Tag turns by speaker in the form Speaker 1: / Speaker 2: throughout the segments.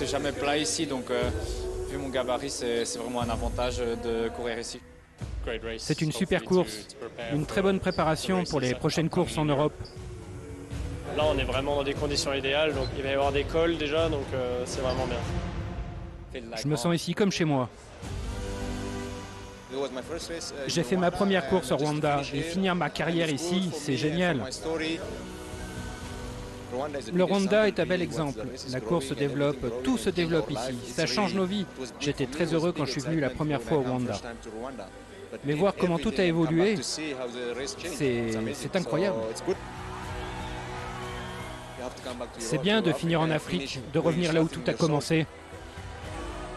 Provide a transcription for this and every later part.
Speaker 1: c'est jamais plat ici, donc vu mon gabarit, c'est vraiment un avantage de courir ici.
Speaker 2: C'est une super course, une très bonne préparation pour les prochaines courses en Europe.
Speaker 3: Là, on est vraiment dans des conditions idéales, donc il va y avoir des cols déjà, donc c'est vraiment bien.
Speaker 2: Je me sens ici comme chez moi. J'ai fait ma première course au Rwanda et finir ma carrière ici, c'est génial. Le Rwanda est un bel exemple. La course se développe, tout se développe ici. Ça change nos vies. J'étais très heureux quand je suis venu la première fois au Rwanda. Mais voir comment tout a évolué, c'est incroyable. C'est bien de finir en Afrique, de revenir là où tout a commencé.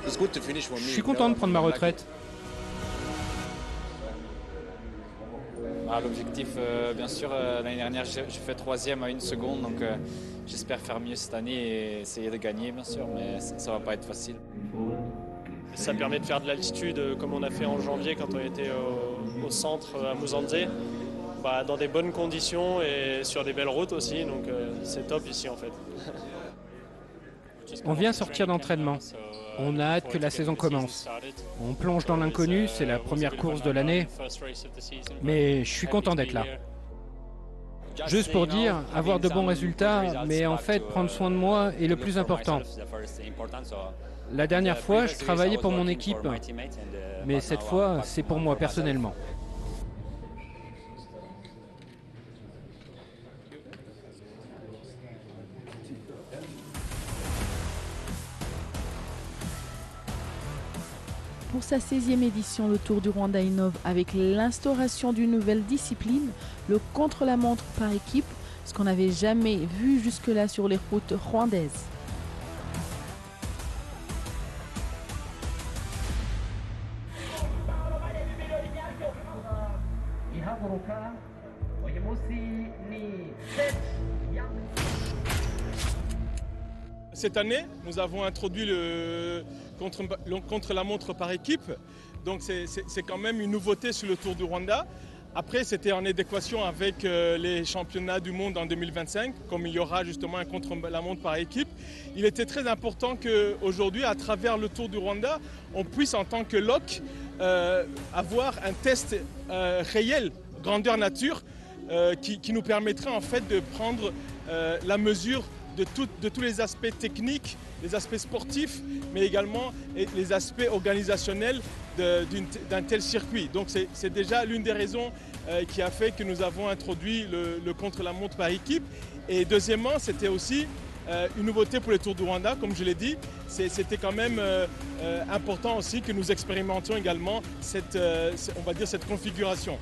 Speaker 2: Je suis content de prendre ma retraite.
Speaker 1: L'objectif, bien sûr, l'année dernière, j'ai fait 3e à 1 seconde, donc j'espère faire mieux cette année et essayer de gagner, bien sûr, mais ça va pas être facile.
Speaker 3: Ça permet de faire de l'altitude, comme on a fait en janvier quand on était au centre à Muzanze, dans des bonnes conditions et sur des belles routes aussi, donc c'est top ici en fait.
Speaker 2: On vient sortir d'entraînement. On a hâte que la saison commence. On plonge dans l'inconnu, c'est la première course de l'année. Mais je suis content d'être là. Juste pour dire, avoir de bons résultats, mais en fait, prendre soin de moi est le plus important. La dernière fois, je travaillais pour mon équipe, mais cette fois, c'est pour moi personnellement.
Speaker 4: Pour sa 16e édition, le Tour du Rwanda innove avec l'instauration d'une nouvelle discipline, le contre-la-montre par équipe, ce qu'on n'avait jamais vu jusque-là sur les routes rwandaises.
Speaker 5: Cette année, nous avons introduit le contre-la-montre par équipe. Donc c'est quand même une nouveauté sur le Tour du Rwanda. Après, c'était en adéquation avec les championnats du monde en 2025, comme il y aura justement un contre-la-montre par équipe. Il était très important qu'aujourd'hui, à travers le Tour du Rwanda, on puisse en tant que LOC avoir un test réel, grandeur nature, qui nous permettrait en fait de prendre la mesure de tous les aspects techniques, les aspects sportifs, mais également les aspects organisationnels d'un tel circuit. Donc c'est déjà l'une des raisons qui a fait que nous avons introduit le contre-la-montre par équipe. Et deuxièmement, c'était aussi une nouveauté pour le Tour du Rwanda, comme je l'ai dit. C'était quand même important aussi que nous expérimentions également on va dire cette configuration.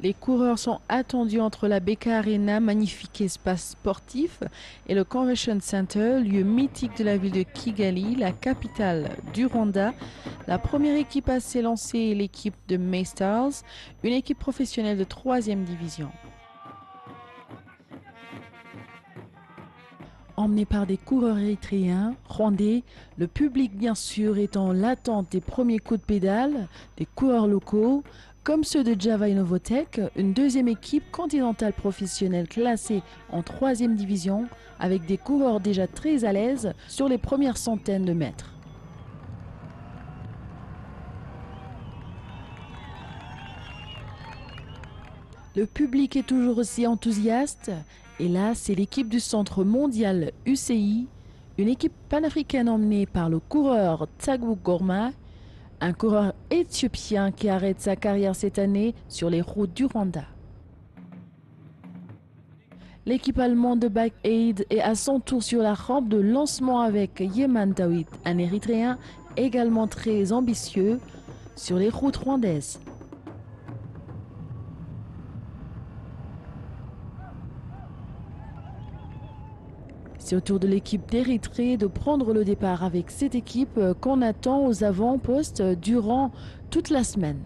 Speaker 4: Les coureurs sont attendus entre la BK Arena, magnifique espace sportif, et le Convention Center, lieu mythique de la ville de Kigali, la capitale du Rwanda. La première équipe à s'élancer est l'équipe de Maystars, une équipe professionnelle de 3e division. Emmené par des coureurs érythréens, rwandais, le public bien sûr est en l'attente des premiers coups de pédale, des coureurs locaux, comme ceux de Java Innovatech, une 2e équipe continentale professionnelle classée en 3e division, avec des coureurs déjà très à l'aise sur les premières centaines de mètres. Le public est toujours aussi enthousiaste, et là c'est l'équipe du Centre mondial UCI, une équipe panafricaine emmenée par le coureur Tsagou Gorma, un coureur éthiopien qui arrête sa carrière cette année sur les routes du Rwanda. L'équipe allemande de Bike Aid est à son tour sur la rampe de lancement avec Yeman Dawit, un Érythréen également très ambitieux sur les routes rwandaises. C'est au tour de l'équipe d'Érythrée de prendre le départ avec cette équipe qu'on attend aux avant-postes durant toute la semaine.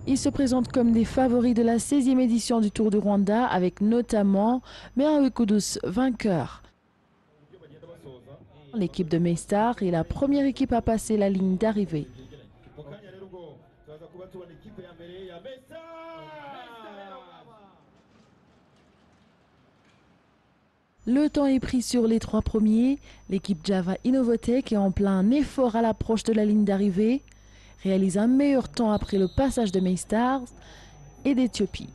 Speaker 4: Ils se présentent comme des favoris de la 16e édition du Tour du Rwanda avec notamment Merawi Kudus vainqueur. L'équipe de Maystar est la première équipe à passer la ligne d'arrivée. Le temps est pris sur les 3 premiers. L'équipe Java Innovatech est en plein effort à l'approche de la ligne d'arrivée, réalise un meilleur temps après le passage de Maystars et d'Éthiopie.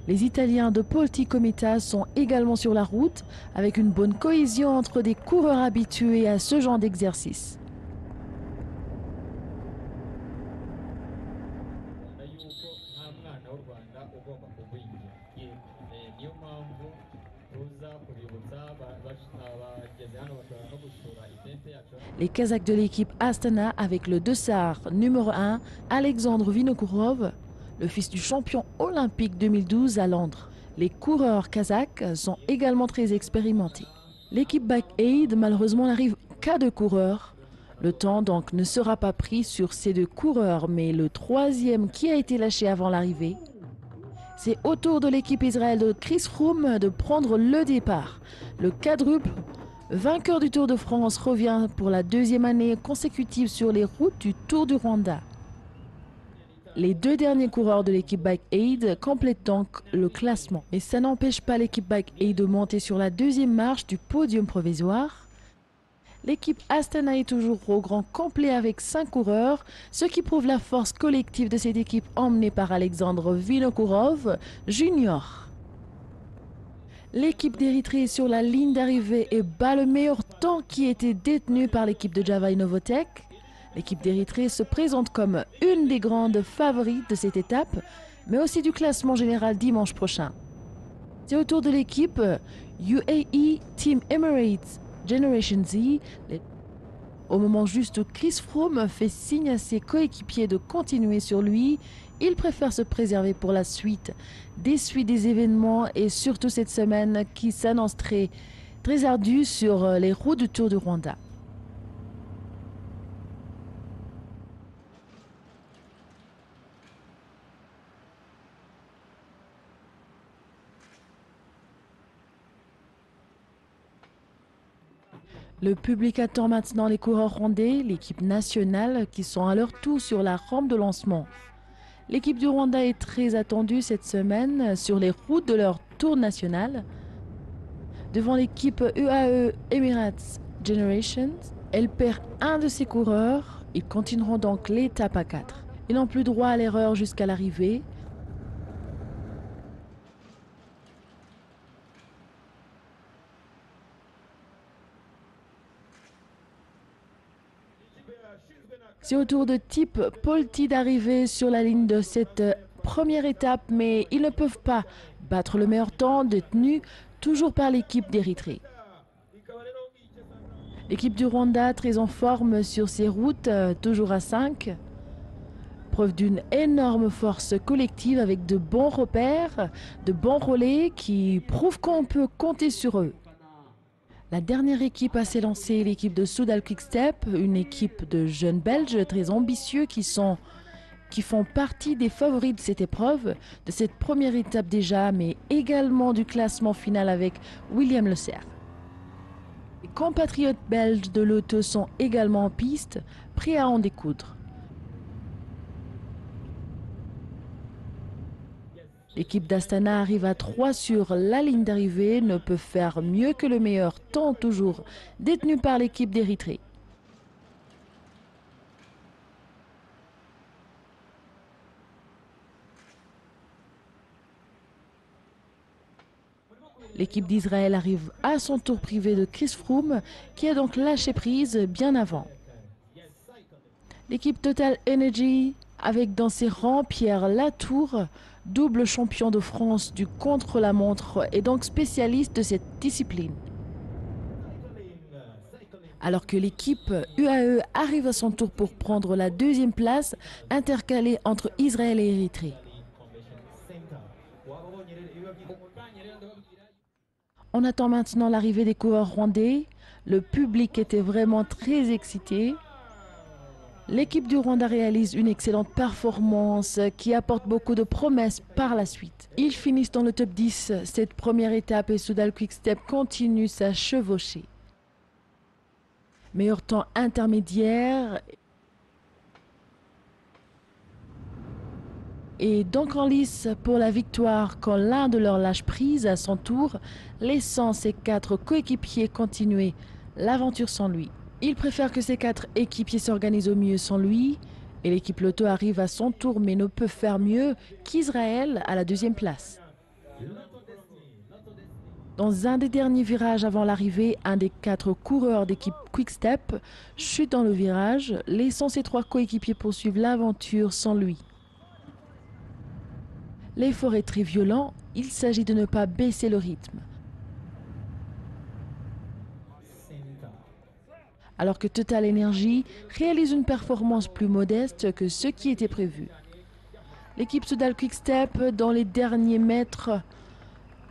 Speaker 4: Les Italiens de Polti Cometa sont également sur la route, avec une bonne cohésion entre des coureurs habitués à ce genre d'exercice. Les Kazakhs de l'équipe Astana avec le dossard numéro 1, Alexandre Vinokourov, le fils du champion olympique 2012 à Londres. Les coureurs kazakhs sont également très expérimentés. L'équipe Bike Aid malheureusement n'arrive qu'à 2 coureurs. Le temps donc ne sera pas pris sur ces 2 coureurs, mais le 3e qui a été lâché avant l'arrivée. C'est au tour de l'équipe Israël de Chris Froome de prendre le départ. Le quadruple vainqueur du Tour de France revient pour la 2e année consécutive sur les routes du Tour du Rwanda. Les 2 derniers coureurs de l'équipe Bike Aid complètent donc le classement. Mais ça n'empêche pas l'équipe Bike Aid de monter sur la 2e marche du podium provisoire. L'équipe Astana est toujours au grand complet avec 5 coureurs, ce qui prouve la force collective de cette équipe emmenée par Alexandre Vinokourov Junior. L'équipe d'Érythrée est sur la ligne d'arrivée et bat le meilleur temps qui était détenu par l'équipe de Java Innovatech. L'équipe d'Érythrée se présente comme une des grandes favorites de cette étape, mais aussi du classement général dimanche prochain. C'est au tour de l'équipe UAE Team Emirates Generation Z. Au moment juste où Chris Froome fait signe à ses coéquipiers de continuer sur lui, il préfère se préserver pour la suite des événements et surtout cette semaine qui s'annonce très ardue sur les routes du Tour du Rwanda. Le public attend maintenant les coureurs rwandais, l'équipe nationale, qui sont à leur tour sur la rampe de lancement. L'équipe du Rwanda est très attendue cette semaine sur les routes de leur tour national. Devant l'équipe UAE Emirates Generations, elle perd un de ses coureurs. Ils continueront donc l'étape à 4. Ils n'ont plus droit à l'erreur jusqu'à l'arrivée. C'est au tour de type Polti d'arriver sur la ligne de cette première étape, mais ils ne peuvent pas battre le meilleur temps détenu toujours par l'équipe d'Érythrée. L'équipe du Rwanda très en forme sur ses routes, toujours à 5. Preuve d'une énorme force collective avec de bons repères, de bons relais qui prouvent qu'on peut compter sur eux. La dernière équipe à s'élancer est l'équipe de Soudal Quickstep, une équipe de jeunes Belges très ambitieux qui font partie des favoris de cette épreuve, de cette première étape déjà, mais également du classement final avec William Le Cerf. Les compatriotes belges de l'auto sont également en piste, prêts à en découdre. L'équipe d'Astana arrive à 3 sur la ligne d'arrivée, ne peut faire mieux que le meilleur temps toujours détenu par l'équipe d'Érythrée. L'équipe d'Israël arrive à son tour privé de Chris Froome qui a donc lâché prise bien avant. L'équipe Total Energy avec dans ses rangs Pierre Latour, double champion de France du contre-la-montre et donc spécialiste de cette discipline. Alors que l'équipe UAE arrive à son tour pour prendre la deuxième place, intercalée entre Israël et Érythrée. On attend maintenant l'arrivée des coureurs rwandais. Le public était vraiment très excité. L'équipe du Rwanda réalise une excellente performance qui apporte beaucoup de promesses par la suite. Ils finissent dans le top 10 cette première étape et Soudal Quick-Step continue sa chevauchée. Meilleur temps intermédiaire. Et donc en lice pour la victoire quand l'un de leurs lâche prise à son tour, laissant ses 4 coéquipiers continuer l'aventure sans lui. Il préfère que ses 4 équipiers s'organisent au mieux sans lui. Et l'équipe Lotto arrive à son tour mais ne peut faire mieux qu'Israël à la deuxième place. Dans un des derniers virages avant l'arrivée, un des 4 coureurs d'équipe Quick-Step chute dans le virage, laissant ses 3 coéquipiers poursuivre l'aventure sans lui. L'effort est très violent, il s'agit de ne pas baisser le rythme. Alors que Total Energy réalise une performance plus modeste que ce qui était prévu. L'équipe Soudal Quick-Step, dans les derniers mètres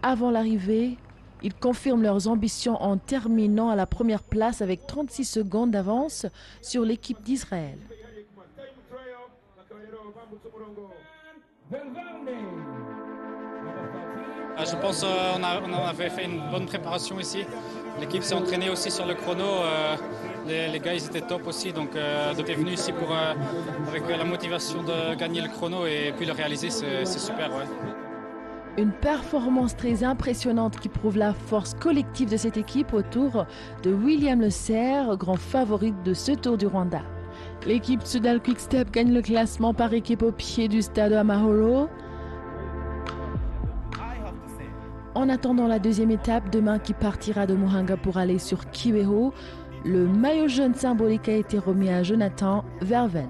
Speaker 4: avant l'arrivée, ils confirment leurs ambitions en terminant à la première place avec 36 secondes d'avance sur l'équipe d'Israël.
Speaker 1: Je pense qu'on avait fait une bonne préparation ici. L'équipe s'est entraînée aussi sur le chrono. Les gars, ils étaient top aussi. Donc, on était venus ici avec la motivation de gagner le chrono et puis le réaliser, c'est super. Ouais.
Speaker 4: Une performance très impressionnante qui prouve la force collective de cette équipe autour de William Le Serre, grand favori de ce Tour du Rwanda. L'équipe Soudal Quick-Step gagne le classement par équipe au pied du stade Amahoro. En attendant la deuxième étape demain qui partira de Muhanga pour aller sur Kibeho, le maillot jaune symbolique a été remis à Jonathan Verven.